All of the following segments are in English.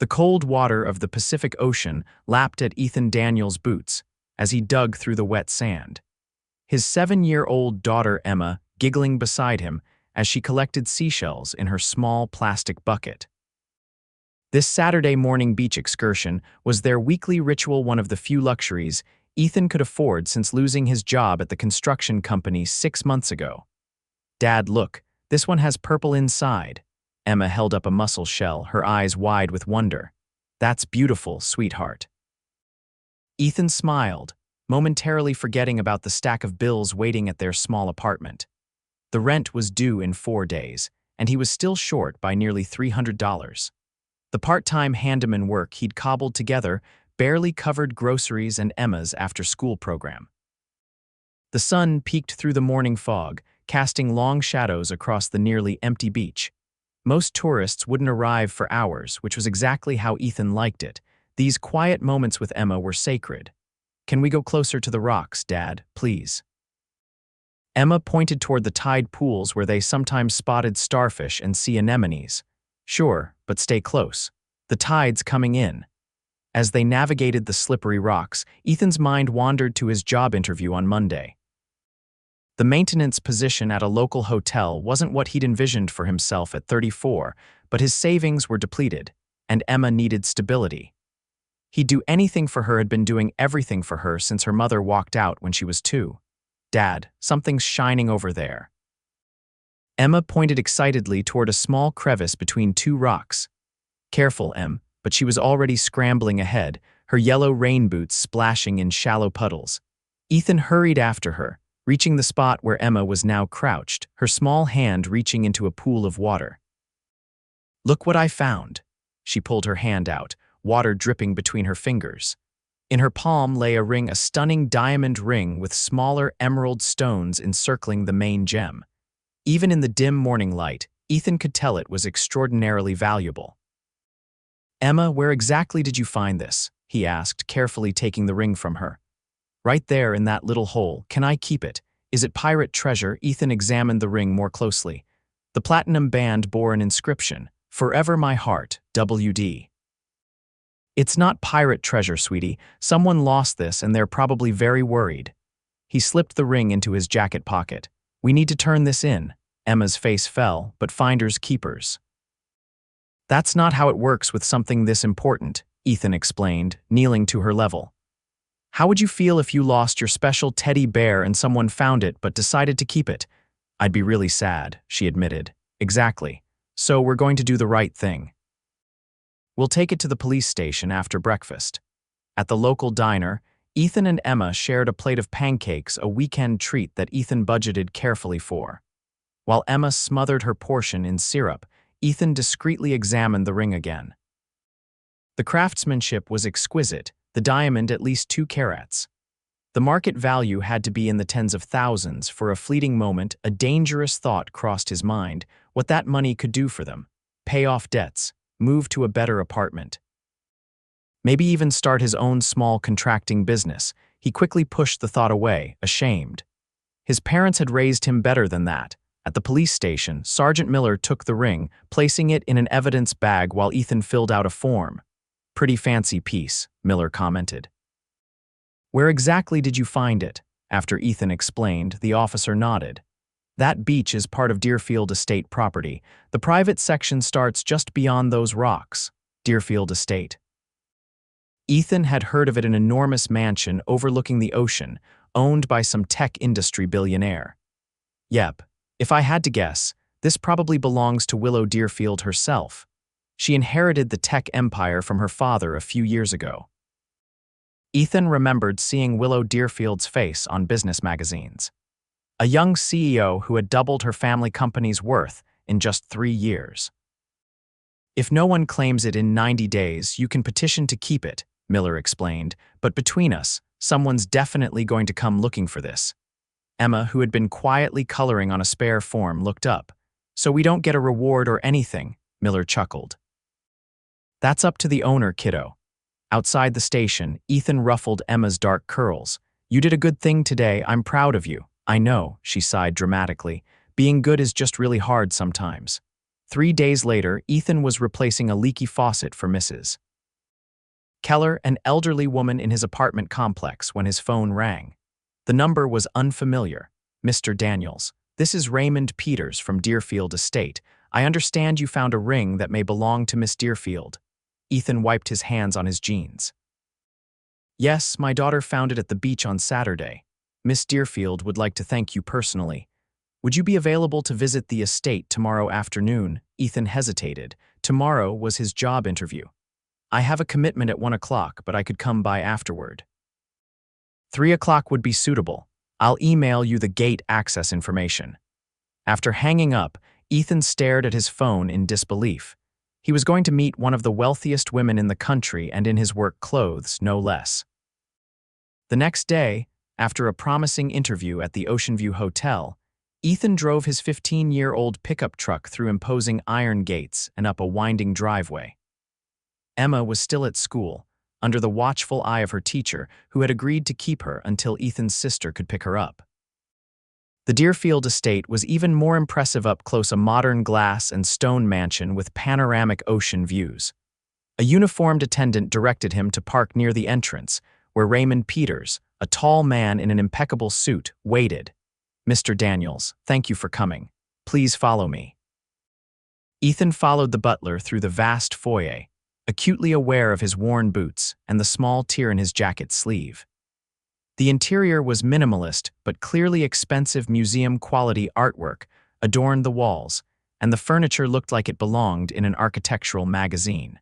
The cold water of the Pacific Ocean lapped at Ethan Daniels' boots as he dug through the wet sand. His 7-year-old daughter Emma giggling beside him as she collected seashells in her small plastic bucket. This Saturday morning beach excursion was their weekly ritual, one of the few luxuries Ethan could afford since losing his job at the construction company 6 months ago. "Dad, look, this one has purple inside." Emma held up a mussel shell, her eyes wide with wonder. "That's beautiful, sweetheart." Ethan smiled, momentarily forgetting about the stack of bills waiting at their small apartment. The rent was due in 4 days, and he was still short by nearly $300. The part-time handyman work he'd cobbled together barely covered groceries and Emma's after-school program. The sun peeked through the morning fog, casting long shadows across the nearly empty beach. Most tourists wouldn't arrive for hours, which was exactly how Ethan liked it. These quiet moments with Emma were sacred. "Can we go closer to the rocks, Dad, please?" Emma pointed toward the tide pools where they sometimes spotted starfish and sea anemones. "Sure, but stay close. The tide's coming in." As they navigated the slippery rocks, Ethan's mind wandered to his job interview on Monday. The maintenance position at a local hotel wasn't what he'd envisioned for himself at 34, but his savings were depleted, and Emma needed stability. He'd do anything for her, had been doing everything for her since her mother walked out when she was 2. "Dad, something's shining over there." Emma pointed excitedly toward a small crevice between 2 rocks. "Careful, Em," but she was already scrambling ahead, her yellow rain boots splashing in shallow puddles. Ethan hurried after her, reaching the spot where Emma was now crouched, her small hand reaching into a pool of water. "Look what I found." She pulled her hand out, water dripping between her fingers. In her palm lay a stunning diamond ring with smaller emerald stones encircling the main gem. Even in the dim morning light, Ethan could tell it was extraordinarily valuable. "Emma, where exactly did you find this?" he asked, carefully taking the ring from her. "Right there in that little hole. Can I keep it? Is it pirate treasure?" Ethan examined the ring more closely. The platinum band bore an inscription, "Forever my heart, WD." "It's not pirate treasure, sweetie. Someone lost this and they're probably very worried." He slipped the ring into his jacket pocket. "We need to turn this in." Emma's face fell, but finders keepers. "That's not how it works with something this important," Ethan explained, kneeling to her level. "How would you feel if you lost your special teddy bear and someone found it but decided to keep it?" "I'd be really sad," she admitted. "Exactly. So we're going to do the right thing. We'll take it to the police station after breakfast." At the local diner, Ethan and Emma shared a plate of pancakes, a weekend treat that Ethan budgeted carefully for. While Emma smothered her portion in syrup, Ethan discreetly examined the ring again. The craftsmanship was exquisite, the diamond at least 2 carats. The market value had to be in the tens of thousands. For a fleeting moment, a dangerous thought crossed his mind: what that money could do for them. Pay off debts, move to a better apartment. Maybe even start his own small contracting business. He quickly pushed the thought away, ashamed. His parents had raised him better than that. At the police station, Sergeant Miller took the ring, placing it in an evidence bag while Ethan filled out a form. "Pretty fancy piece," Miller commented. "Where exactly did you find it?" After Ethan explained, the officer nodded. "That beach is part of Deerfield Estate property. The private section starts just beyond those rocks. Deerfield Estate." Ethan had heard of it, an enormous mansion overlooking the ocean, owned by some tech industry billionaire. "Yep, if I had to guess, this probably belongs to Willow Deerfield herself. She inherited the tech empire from her father a few years ago." Ethan remembered seeing Willow Deerfield's face on business magazines. A young CEO who had doubled her family company's worth in just 3 years. "If no one claims it in 90 days, you can petition to keep it," Miller explained, "but between us, someone's definitely going to come looking for this." Emma, who had been quietly coloring on a spare form, looked up. "So we don't get a reward or anything," Miller chuckled. "That's up to the owner, kiddo." Outside the station, Ethan ruffled Emma's dark curls. "You did a good thing today. I'm proud of you." "I know," she sighed dramatically. "Being good is just really hard sometimes." 3 days later, Ethan was replacing a leaky faucet for Mrs. Keller, an elderly woman in his apartment complex, when his phone rang. The number was unfamiliar. "Mr. Daniels, this is Raymond Peters from Deerfield Estate. I understand you found a ring that may belong to Miss Deerfield." Ethan wiped his hands on his jeans. "Yes, my daughter found it at the beach on Saturday. Miss Deerfield would like to thank you personally. Would you be available to visit the estate tomorrow afternoon?" Ethan hesitated. Tomorrow was his job interview. "I have a commitment at 1 o'clock, but I could come by afterward." 3 o'clock would be suitable. I'll email you the gate access information." After hanging up, Ethan stared at his phone in disbelief. He was going to meet one of the wealthiest women in the country, and in his work clothes, no less. The next day, after a promising interview at the Ocean View Hotel, Ethan drove his 15-year-old pickup truck through imposing iron gates and up a winding driveway. Emma was still at school, under the watchful eye of her teacher, who had agreed to keep her until Ethan's sister could pick her up. The Deerfield estate was even more impressive up close, a modern glass and stone mansion with panoramic ocean views. A uniformed attendant directed him to park near the entrance, where Raymond Peters, a tall man in an impeccable suit, waited. "Mr. Daniels, thank you for coming. Please follow me." Ethan followed the butler through the vast foyer, acutely aware of his worn boots and the small tear in his jacket sleeve. The interior was minimalist but clearly expensive. Museum-quality artwork adorned the walls, and the furniture looked like it belonged in an architectural magazine.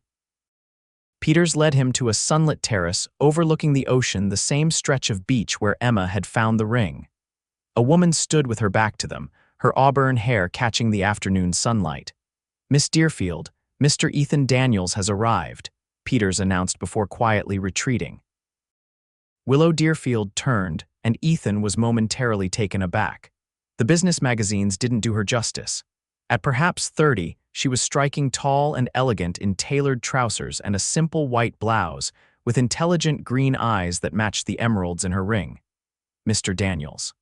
Peters led him to a sunlit terrace overlooking the ocean, the same stretch of beach where Emma had found the ring. A woman stood with her back to them, her auburn hair catching the afternoon sunlight. "Miss Deerfield, Mr. Ethan Daniels has arrived," Peters announced before quietly retreating. Willow Deerfield turned, and Ethan was momentarily taken aback. The business magazines didn't do her justice. At perhaps 30, she was striking tall and elegant in tailored trousers and a simple white blouse, with intelligent green eyes that matched the emeralds in her ring. "Mr. Daniels."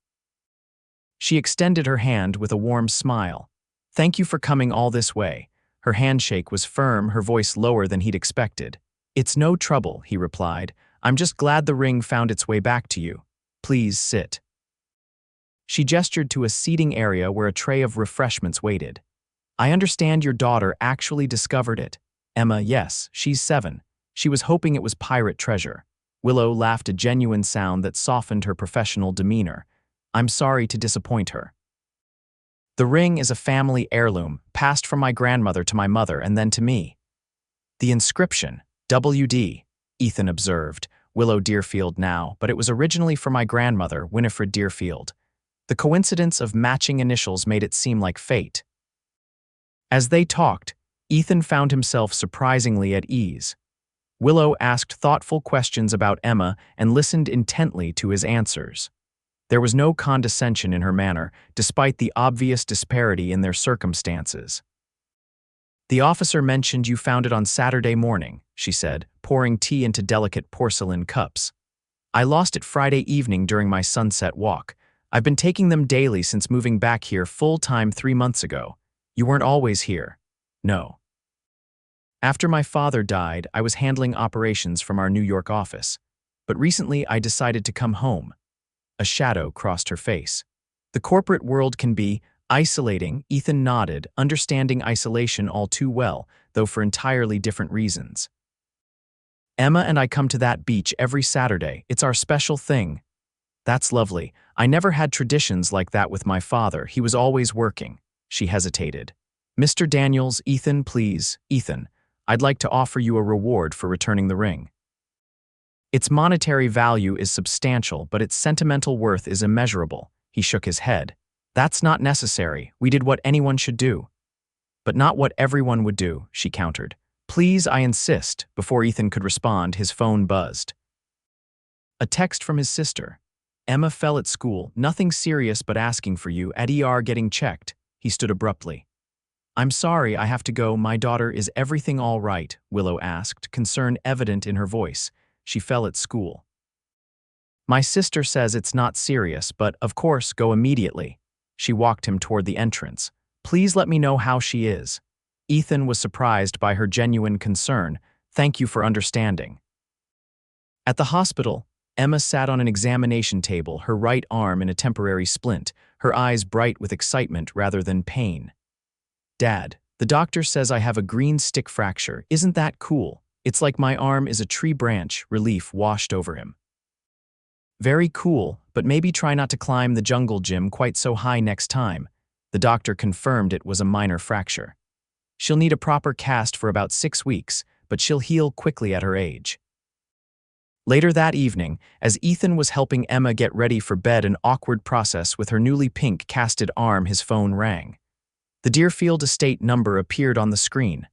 She extended her hand with a warm smile. "Thank you for coming all this way." Her handshake was firm, her voice lower than he'd expected. "It's no trouble," he replied. "I'm just glad the ring found its way back to you. Please sit." She gestured to a seating area where a tray of refreshments waited. "I understand your daughter actually discovered it." Emma: "Yes, she's 7. She was hoping it was pirate treasure." Willow laughed, a genuine sound that softened her professional demeanor. "I'm sorry to disappoint her. The ring is a family heirloom, passed from my grandmother to my mother and then to me." "The inscription, W.D., Ethan observed. "Willow Deerfield now, but it was originally for my grandmother, Winifred Deerfield." The coincidence of matching initials made it seem like fate. As they talked, Ethan found himself surprisingly at ease. Willow asked thoughtful questions about Emma and listened intently to his answers. There was no condescension in her manner, despite the obvious disparity in their circumstances. "The officer mentioned you found it on Saturday morning," she said, pouring tea into delicate porcelain cups. "I lost it Friday evening during my sunset walk. I've been taking them daily since moving back here full-time 3 months ago. You weren't always here." "No. After my father died, I was handling operations from our New York office. But recently I decided to come home." A shadow crossed her face. "The corporate world can be isolating." Ethan nodded, understanding isolation all too well, though for entirely different reasons. "Emma and I come to that beach every Saturday. It's our special thing." "That's lovely. I never had traditions like that with my father. He was always working." She hesitated. "Mr. Daniels, Ethan, please." "Ethan, I'd like to offer you a reward for returning the ring. Its monetary value is substantial, but its sentimental worth is immeasurable." He shook his head. "That's not necessary. We did what anyone should do." "But not what everyone would do," she countered. "Please, I insist." Before Ethan could respond, his phone buzzed. A text from his sister. "Emma fell at school. Nothing serious, but asking for you at ER getting checked." He stood abruptly. "I'm sorry, I have to go. My daughter, is everything all right?" Willow asked, concern evident in her voice. "She fell at school. My sister says it's not serious, but, of course, go immediately." She walked him toward the entrance. "Please let me know how she is." Ethan was surprised by her genuine concern. "Thank you for understanding." At the hospital, Emma sat on an examination table, her right arm in a temporary splint, her eyes bright with excitement rather than pain. "Dad, the doctor says I have a green stick fracture. Isn't that cool? It's like my arm is a tree branch." Relief washed over him. "Very cool, but maybe try not to climb the jungle gym quite so high next time." The doctor confirmed it was a minor fracture. "She'll need a proper cast for about 6 weeks, but she'll heal quickly at her age." Later that evening, as Ethan was helping Emma get ready for bed, an awkward process with her newly pink casted arm, his phone rang. The Deerfield estate number appeared on the screen.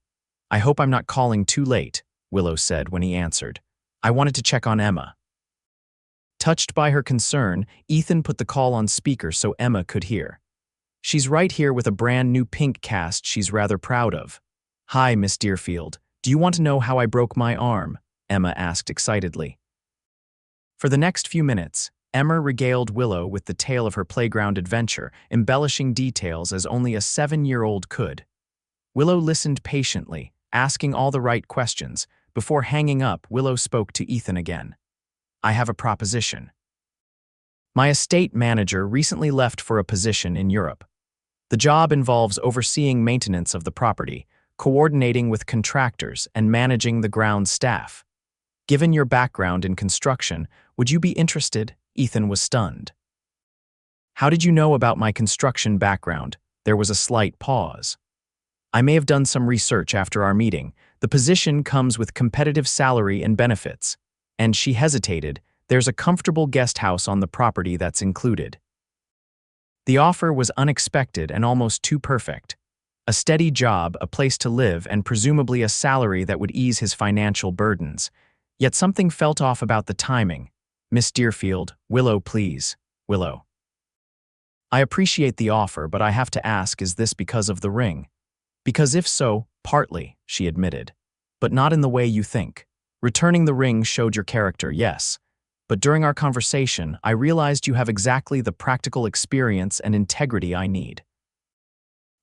"I hope I'm not calling too late," Willow said when he answered. "I wanted to check on Emma." Touched by her concern, Ethan put the call on speaker so Emma could hear. "She's right here with a brand new pink cast she's rather proud of." "Hi, Miss Deerfield. Do you want to know how I broke my arm?" Emma asked excitedly. For the next few minutes, Emma regaled Willow with the tale of her playground adventure, embellishing details as only a 7-year-old could. Willow listened patiently, asking all the right questions. Before hanging up, Willow spoke to Ethan again. "I have a proposition. My estate manager recently left for a position in Europe. The job involves overseeing maintenance of the property, coordinating with contractors, and managing the ground staff. Given your background in construction, would you be interested?" Ethan was stunned. "How did you know about my construction background?" There was a slight pause. "I may have done some research after our meeting. The position comes with competitive salary and benefits." And she hesitated. "There's a comfortable guest house on the property that's included." The offer was unexpected and almost too perfect. A steady job, a place to live, and presumably a salary that would ease his financial burdens. Yet something felt off about the timing. "Miss Deerfield, Willow, please." "Willow. I appreciate the offer, but I have to ask, is this because of the ring?" "Because if so, partly," she admitted. "But not in the way you think. Returning the ring showed your character, yes. But during our conversation, I realized you have exactly the practical experience and integrity I need.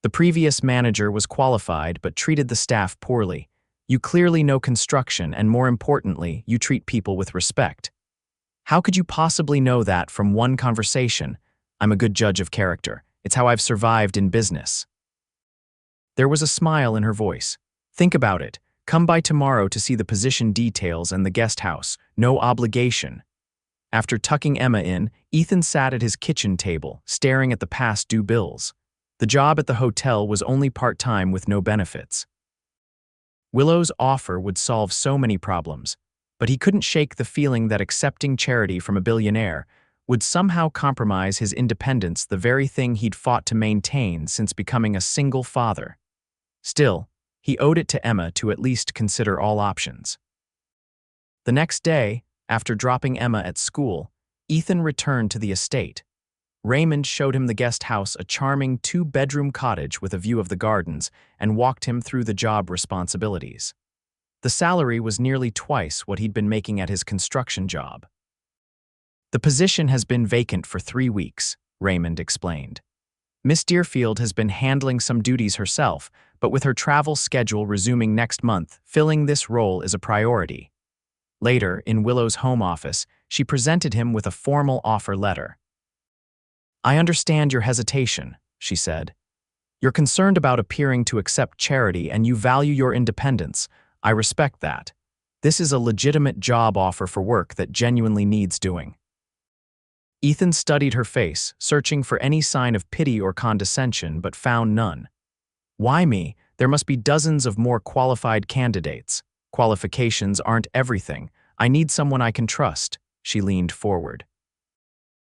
The previous manager was qualified but treated the staff poorly. You clearly know construction, and more importantly, you treat people with respect. How could you possibly know that from one conversation?" "I'm a good judge of character. It's how I've survived in business." There was a smile in her voice. "Think about it. Come by tomorrow to see the position details and the guest house. No obligation." After tucking Emma in, Ethan sat at his kitchen table, staring at the past due bills. The job at the hotel was only part-time with no benefits. Willow's offer would solve so many problems, but he couldn't shake the feeling that accepting charity from a billionaire would somehow compromise his independence, the very thing he'd fought to maintain since becoming a single father. Still, he owed it to Emma to at least consider all options. The next day, after dropping Emma at school, Ethan returned to the estate. Raymond showed him the guest house, a charming 2-bedroom cottage with a view of the gardens, and walked him through the job responsibilities. The salary was nearly twice what he'd been making at his construction job. "The position has been vacant for 3 weeks, Raymond explained. "Miss Deerfield has been handling some duties herself, but with her travel schedule resuming next month, filling this role is a priority." Later, in Willow's home office, she presented him with a formal offer letter. "I understand your hesitation," she said. "You're concerned about appearing to accept charity and you value your independence. I respect that. This is a legitimate job offer for work that genuinely needs doing." Ethan studied her face, searching for any sign of pity or condescension, but found none. "Why me? There must be dozens of more qualified candidates. Qualifications aren't everything. I need someone I can trust." She leaned forward.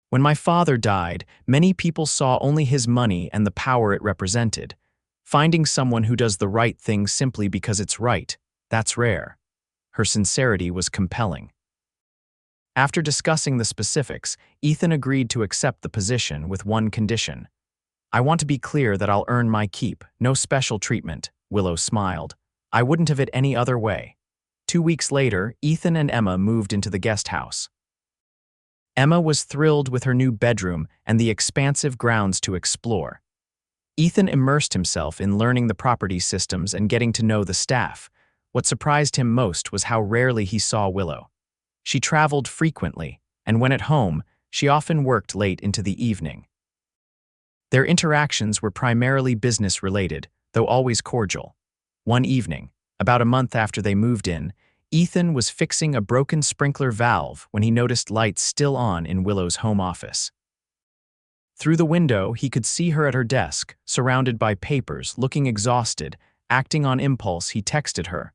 "When my father died, many people saw only his money and the power it represented. Finding someone who does the right thing simply because it's right, that's rare." Her sincerity was compelling. After discussing the specifics, Ethan agreed to accept the position with one condition. "I want to be clear that I'll earn my keep, no special treatment," Willow smiled. "I wouldn't have it any other way." 2 weeks later, Ethan and Emma moved into the guest house. Emma was thrilled with her new bedroom and the expansive grounds to explore. Ethan immersed himself in learning the property systems and getting to know the staff. What surprised him most was how rarely he saw Willow. She traveled frequently, and when at home, she often worked late into the evening. Their interactions were primarily business-related, though always cordial. One evening, about a month after they moved in, Ethan was fixing a broken sprinkler valve when he noticed lights still on in Willow's home office. Through the window, he could see her at her desk, surrounded by papers, looking exhausted. Acting on impulse, he texted her.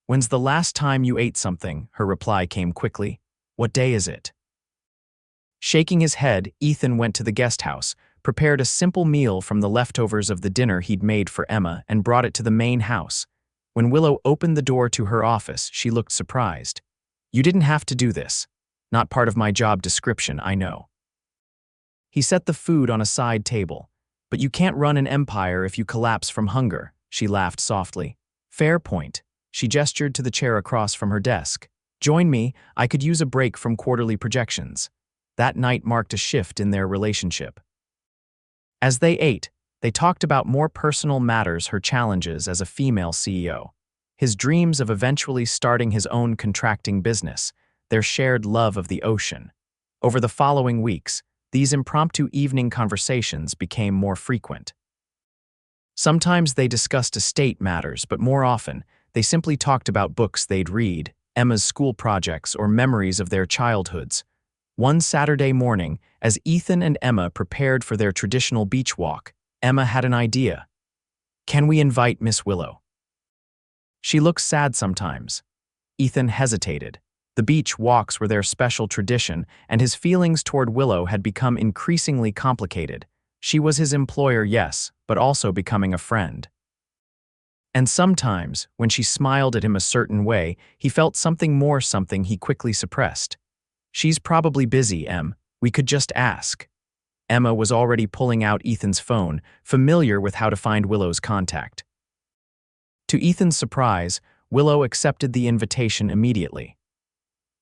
"When's the last time you ate something?" Her reply came quickly. "What day is it?" Shaking his head, Ethan went to the guest house, prepared a simple meal from the leftovers of the dinner he'd made for Emma, and brought it to the main house. When Willow opened the door to her office, she looked surprised. "You didn't have to do this. Not part of my job description, I know." He set the food on a side table. "But you can't run an empire if you collapse from hunger," she laughed softly. "Fair point." She gestured to the chair across from her desk. "Join me, I could use a break from quarterly projections." That night marked a shift in their relationship. As they ate, they talked about more personal matters, her challenges as a female CEO, his dreams of eventually starting his own contracting business, their shared love of the ocean. Over the following weeks, these impromptu evening conversations became more frequent. Sometimes they discussed estate matters, but more often, they simply talked about books they'd read, Emma's school projects, or memories of their childhoods. One Saturday morning, as Ethan and Emma prepared for their traditional beach walk, Emma had an idea. "Can we invite Miss Willow? She looks sad sometimes." Ethan hesitated. The beach walks were their special tradition, and his feelings toward Willow had become increasingly complicated. She was his employer, yes, but also becoming a friend. And sometimes, when she smiled at him a certain way, he felt something more, something he quickly suppressed. "She's probably busy, Em. We could just ask." Emma was already pulling out Ethan's phone, familiar with how to find Willow's contact. To Ethan's surprise, Willow accepted the invitation immediately.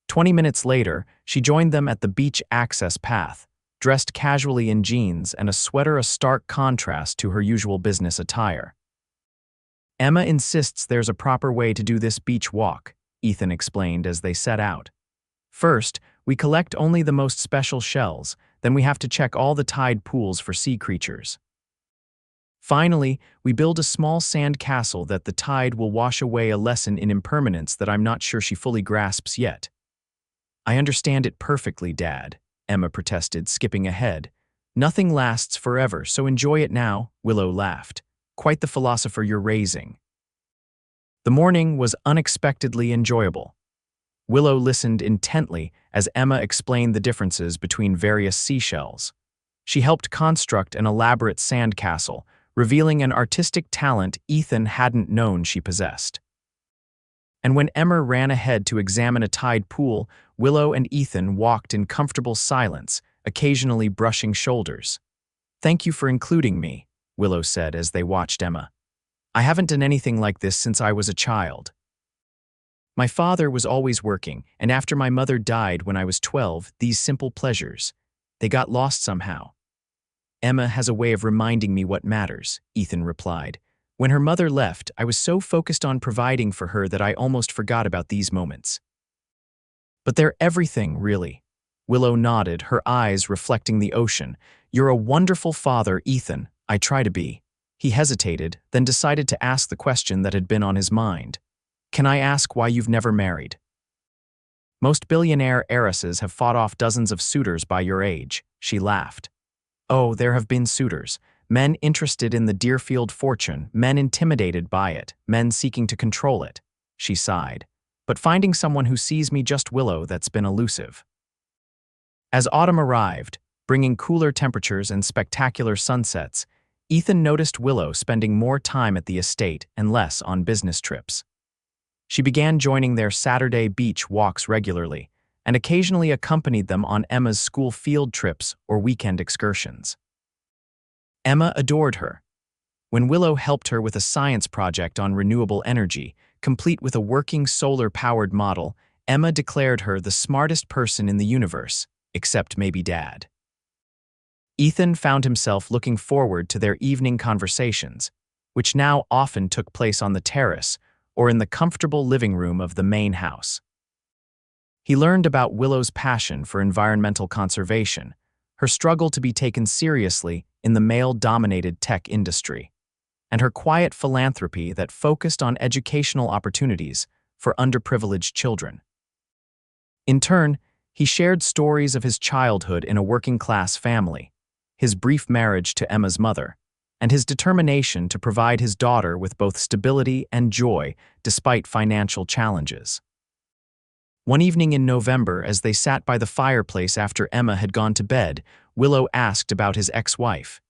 20 minutes later, she joined them at the beach access path, dressed casually in jeans and a sweater, a stark contrast to her usual business attire. "Emma insists there's a proper way to do this beach walk," Ethan explained as they set out. "First, we collect only the most special shells, then we have to check all the tide pools for sea creatures. Finally, we build a small sand castle that the tide will wash away, a lesson in impermanence that I'm not sure she fully grasps yet." "I understand it perfectly, Dad," Emma protested, skipping ahead. "Nothing lasts forever, so enjoy it now," Willow laughed. "Quite the philosopher you're raising." The morning was unexpectedly enjoyable. Willow listened intently as Emma explained the differences between various seashells. She helped construct an elaborate sandcastle, revealing an artistic talent Ethan hadn't known she possessed. And when Emma ran ahead to examine a tide pool, Willow and Ethan walked in comfortable silence, occasionally brushing shoulders. "Thank you for including me," Willow said as they watched Emma. "I haven't done anything like this since I was a child. My father was always working, and after my mother died when I was 12, these simple pleasures, they got lost somehow." "Emma has a way of reminding me what matters," Ethan replied. "When her mother left, I was so focused on providing for her that I almost forgot about these moments." "But they're everything, really." Willow nodded, her eyes reflecting the ocean. "You're a wonderful father, Ethan. I try to be." He hesitated, then decided to ask the question that had been on his mind. "Can I ask why you've never married? Most billionaire heiresses have fought off dozens of suitors by your age," she laughed. "Oh, there have been suitors. Men interested in the Deerfield fortune, men intimidated by it, men seeking to control it," she sighed. "But finding someone who sees me just Willow, that's been elusive." As autumn arrived, bringing cooler temperatures and spectacular sunsets, Ethan noticed Willow spending more time at the estate and less on business trips. She began joining their Saturday beach walks regularly, and occasionally accompanied them on Emma's school field trips or weekend excursions. Emma adored her. When Willow helped her with a science project on renewable energy, complete with a working solar-powered model, Emma declared her the smartest person in the universe, except maybe Dad. Ethan found himself looking forward to their evening conversations, which now often took place on the terrace or in the comfortable living room of the main house. He learned about Willow's passion for environmental conservation, her struggle to be taken seriously in the male-dominated tech industry, and her quiet philanthropy that focused on educational opportunities for underprivileged children. In turn, he shared stories of his childhood in a working-class family, his brief marriage to Emma's mother, and his determination to provide his daughter with both stability and joy despite financial challenges. One evening in November, as they sat by the fireplace after Emma had gone to bed, Willow asked about his ex-wife.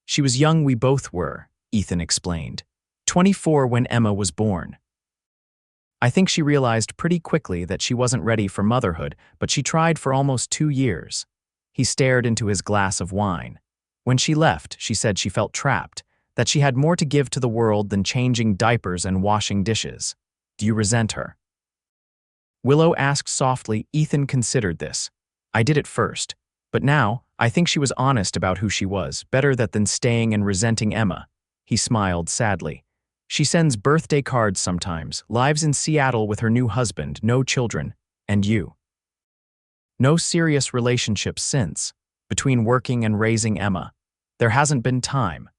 "She was young, we both were," Ethan explained. 24 when Emma was born. "I think she realized pretty quickly that she wasn't ready for motherhood, but she tried for almost 2 years. He stared into his glass of wine. "When she left, she said she felt trapped, that she had more to give to the world than changing diapers and washing dishes. Do you resent her?" Willow asked softly. Ethan considered this. "I did at first, but now I think she was honest about who she was, better that than staying and resenting Emma." He smiled sadly. "She sends birthday cards sometimes, lives in Seattle with her new husband, no children, and you. No serious relationship since, between working and raising Emma. There hasn't been time."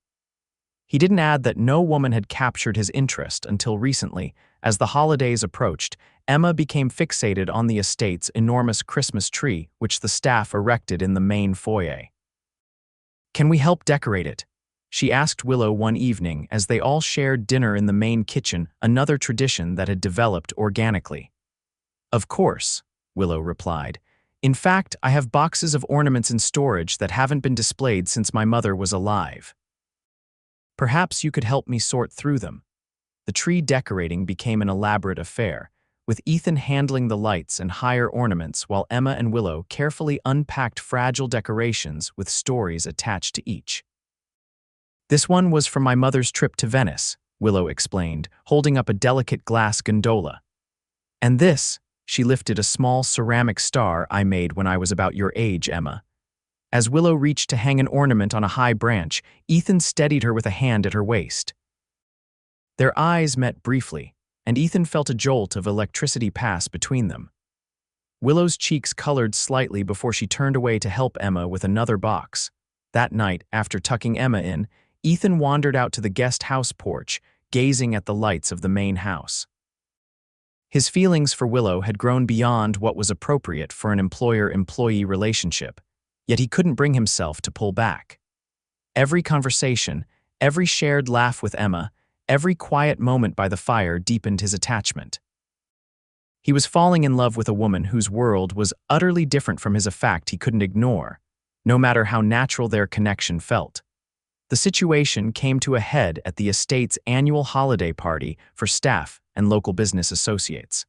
He didn't add that no woman had captured his interest until recently. As the holidays approached, Emma became fixated on the estate's enormous Christmas tree, which the staff erected in the main foyer. "Can we help decorate it?" she asked Willow one evening as they all shared dinner in the main kitchen, another tradition that had developed organically. "Of course," Willow replied. "In fact, I have boxes of ornaments in storage that haven't been displayed since my mother was alive. Perhaps you could help me sort through them." The tree decorating became an elaborate affair, with Ethan handling the lights and higher ornaments while Emma and Willow carefully unpacked fragile decorations with stories attached to each. "This one was from my mother's trip to Venice," Willow explained, holding up a delicate glass gondola. "And this," she lifted a small ceramic star I made when I was about your age, Emma. As Willow reached to hang an ornament on a high branch, Ethan steadied her with a hand at her waist. Their eyes met briefly, and Ethan felt a jolt of electricity pass between them. Willow's cheeks colored slightly before she turned away to help Emma with another box. That night, after tucking Emma in, Ethan wandered out to the guest house porch, gazing at the lights of the main house. His feelings for Willow had grown beyond what was appropriate for an employer-employee relationship, yet he couldn't bring himself to pull back. Every conversation, every shared laugh with Emma, every quiet moment by the fire deepened his attachment. He was falling in love with a woman whose world was utterly different from his, a fact he couldn't ignore, no matter how natural their connection felt. The situation came to a head at the estate's annual holiday party for staff and local business associates.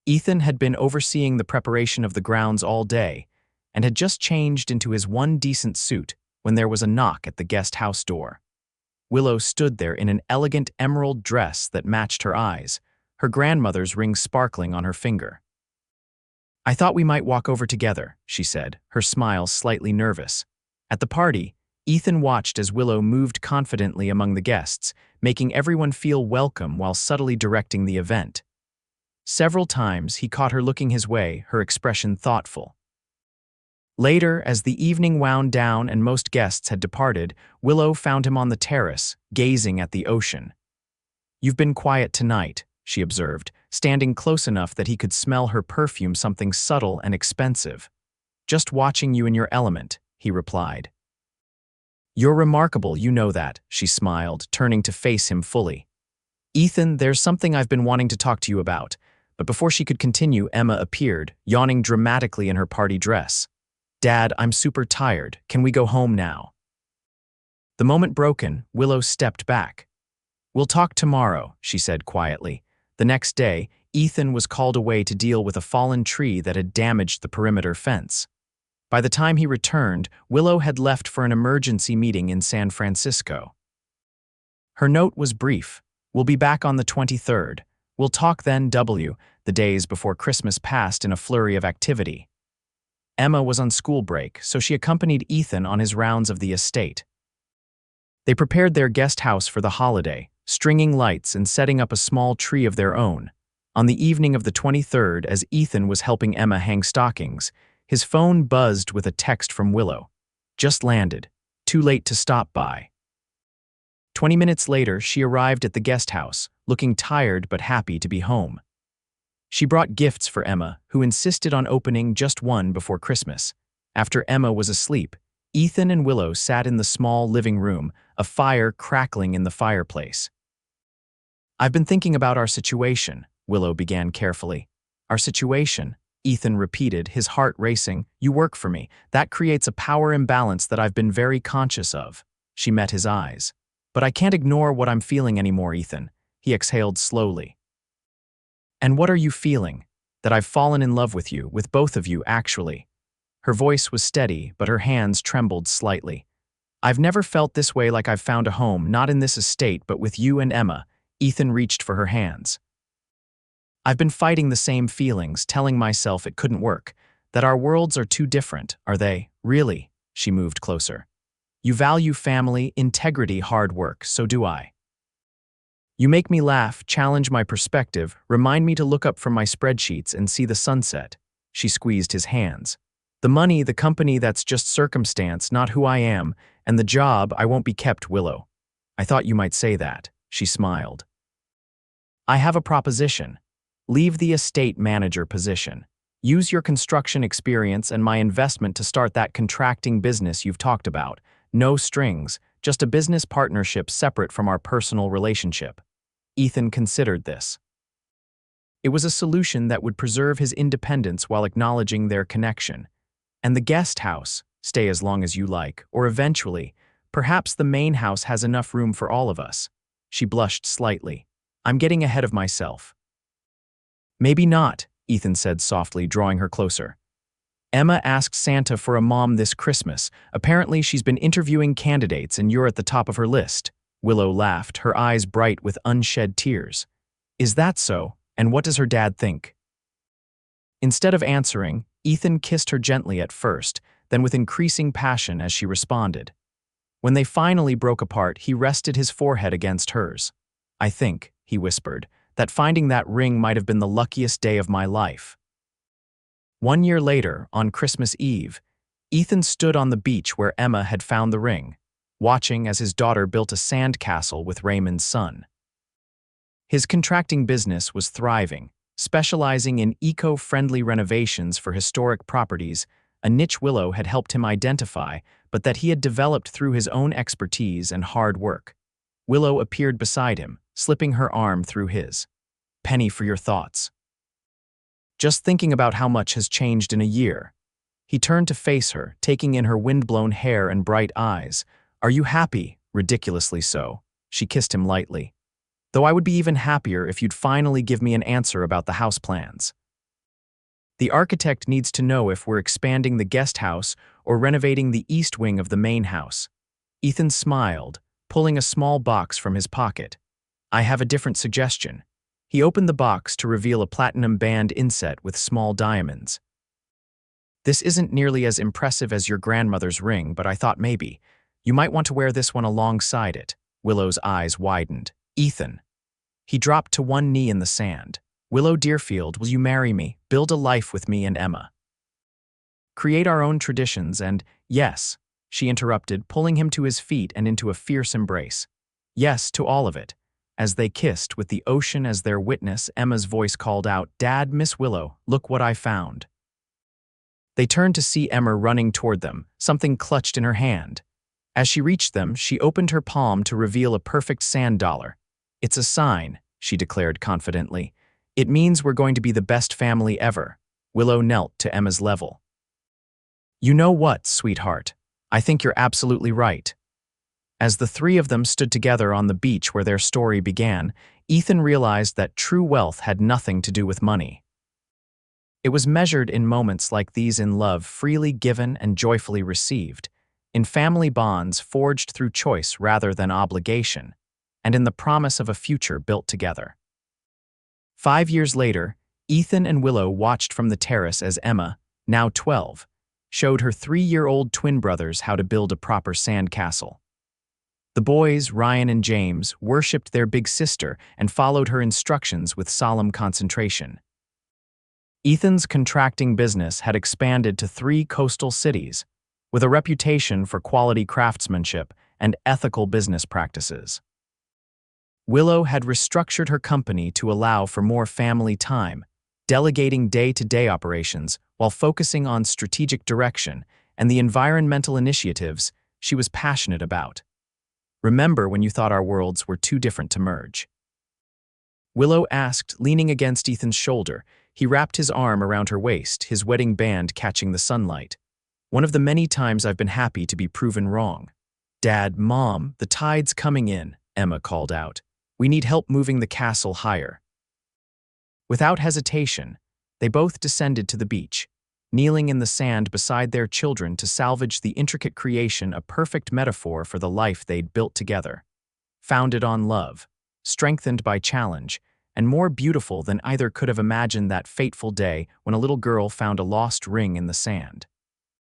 Ethan had been overseeing the preparation of the grounds all day and had just changed into his one decent suit when there was a knock at the guest house door. Willow stood there in an elegant emerald dress that matched her eyes, her grandmother's ring sparkling on her finger. "I thought we might walk over together," she said, her smile slightly nervous. At the party, Ethan watched as Willow moved confidently among the guests, making everyone feel welcome while subtly directing the event. Several times he caught her looking his way, her expression thoughtful. Later, as the evening wound down and most guests had departed, Willow found him on the terrace, gazing at the ocean. "You've been quiet tonight," she observed, standing close enough that he could smell her perfume, something subtle and expensive. "Just watching you in your element," he replied. "You're remarkable, you know that," she smiled, turning to face him fully. "Ethan, there's something I've been wanting to talk to you about." But before she could continue, Emma appeared, yawning dramatically in her party dress. "Dad, I'm super tired. Can we go home now?" The moment broken, Willow stepped back. "We'll talk tomorrow," she said quietly. The next day, Ethan was called away to deal with a fallen tree that had damaged the perimeter fence. By the time he returned, Willow had left for an emergency meeting in San Francisco. Her note was brief. "We'll be back on the 23rd. We'll talk then, W." The days before Christmas passed in a flurry of activity. Emma was on school break, so she accompanied Ethan on his rounds of the estate. They prepared their guest house for the holiday, stringing lights and setting up a small tree of their own. On the evening of the 23rd, as Ethan was helping Emma hang stockings, his phone buzzed with a text from Willow. Just landed. Too late to stop by. 20 minutes later, she arrived at the guest house, looking tired but happy to be home. She brought gifts for Emma, who insisted on opening just one before Christmas. After Emma was asleep, Ethan and Willow sat in the small living room, a fire crackling in the fireplace. "I've been thinking about our situation," Willow began carefully. "Our situation," Ethan repeated, his heart racing. "You work for me. That creates a power imbalance that I've been very conscious of." She met his eyes. "But I can't ignore what I'm feeling anymore, Ethan." He exhaled slowly. "And what are you feeling?" "That I've fallen in love with you, with both of you, actually." Her voice was steady, but her hands trembled slightly. "I've never felt this way, like I've found a home, not in this estate, but with you and Emma." Ethan reached for her hands. "I've been fighting the same feelings, telling myself it couldn't work, that our worlds are too different." "Are they? Really?" She moved closer. "You value family, integrity, hard work, so do I. You make me laugh, challenge my perspective, remind me to look up from my spreadsheets and see the sunset." She squeezed his hands. "The money, the company, that's just circumstance, not who I am, and the job, I won't be kept, Willow." "I thought you might say that." She smiled. "I have a proposition. Leave the estate manager position. Use your construction experience and my investment to start that contracting business you've talked about. No strings, just a business partnership separate from our personal relationship." Ethan considered this. It was a solution that would preserve his independence while acknowledging their connection. "And the guest house, stay as long as you like, or eventually, perhaps the main house has enough room for all of us." She blushed slightly. "I'm getting ahead of myself." "Maybe not," Ethan said softly, drawing her closer. "Emma asked Santa for a mom this Christmas. Apparently she's been interviewing candidates and you're at the top of her list." Willow laughed, her eyes bright with unshed tears. "Is that so? And what does her dad think?" Instead of answering, Ethan kissed her gently at first, then with increasing passion as she responded. When they finally broke apart, he rested his forehead against hers. "I think," he whispered, "that finding that ring might have been the luckiest day of my life." 1 year later, on Christmas Eve, Ethan stood on the beach where Emma had found the ring, watching as his daughter built a sand castle with Raymond's son. His contracting business was thriving, specializing in eco-friendly renovations for historic properties, a niche Willow had helped him identify, but that he had developed through his own expertise and hard work. Willow appeared beside him, slipping her arm through his. "Penny, for your thoughts. Just thinking about how much has changed in a year." He turned to face her, taking in her wind-blown hair and bright eyes. "Are you happy?" "Ridiculously so." She kissed him lightly. "Though I would be even happier if you'd finally give me an answer about the house plans. The architect needs to know if we're expanding the guest house or renovating the east wing of the main house." Ethan smiled, pulling a small box from his pocket. "I have a different suggestion." He opened the box to reveal a platinum band inset with small diamonds. "This isn't nearly as impressive as your grandmother's ring, but I thought maybe you might want to wear this one alongside it." Willow's eyes widened. "Ethan." He dropped to one knee in the sand. "Willow Deerfield, will you marry me, build a life with me and Emma? Create our own traditions and—" "Yes," she interrupted, pulling him to his feet and into a fierce embrace. "Yes, to all of it." As they kissed, with the ocean as their witness, Emma's voice called out, "Dad, Miss Willow, look what I found." They turned to see Emma running toward them, something clutched in her hand. As she reached them, she opened her palm to reveal a perfect sand dollar. "It's a sign," she declared confidently. "It means we're going to be the best family ever." Willow knelt to Emma's level. "You know what, sweetheart? I think you're absolutely right." As the three of them stood together on the beach where their story began, Ethan realized that true wealth had nothing to do with money. It was measured in moments like these, in love freely given and joyfully received, in family bonds forged through choice rather than obligation, and in the promise of a future built together. 5 years later, Ethan and Willow watched from the terrace as Emma, now 12, showed her 3-year-old twin brothers how to build a proper sand castle. The boys, Ryan and James, worshipped their big sister and followed her instructions with solemn concentration. Ethan's contracting business had expanded to 3 coastal cities, with a reputation for quality craftsmanship and ethical business practices. Willow had restructured her company to allow for more family time, delegating day-to-day operations while focusing on strategic direction and the environmental initiatives she was passionate about. Remember when you thought our worlds were too different to merge? Willow asked, leaning against Ethan's shoulder. He wrapped his arm around her waist, his wedding band catching the sunlight. One of the many times I've been happy to be proven wrong. Dad, Mom, the tide's coming in, Emma called out. We need help moving the castle higher. Without hesitation, they both descended to the beach, kneeling in the sand beside their children to salvage the intricate creation, a perfect metaphor for the life they'd built together. Founded on love, strengthened by challenge, and more beautiful than either could have imagined that fateful day when a little girl found a lost ring in the sand.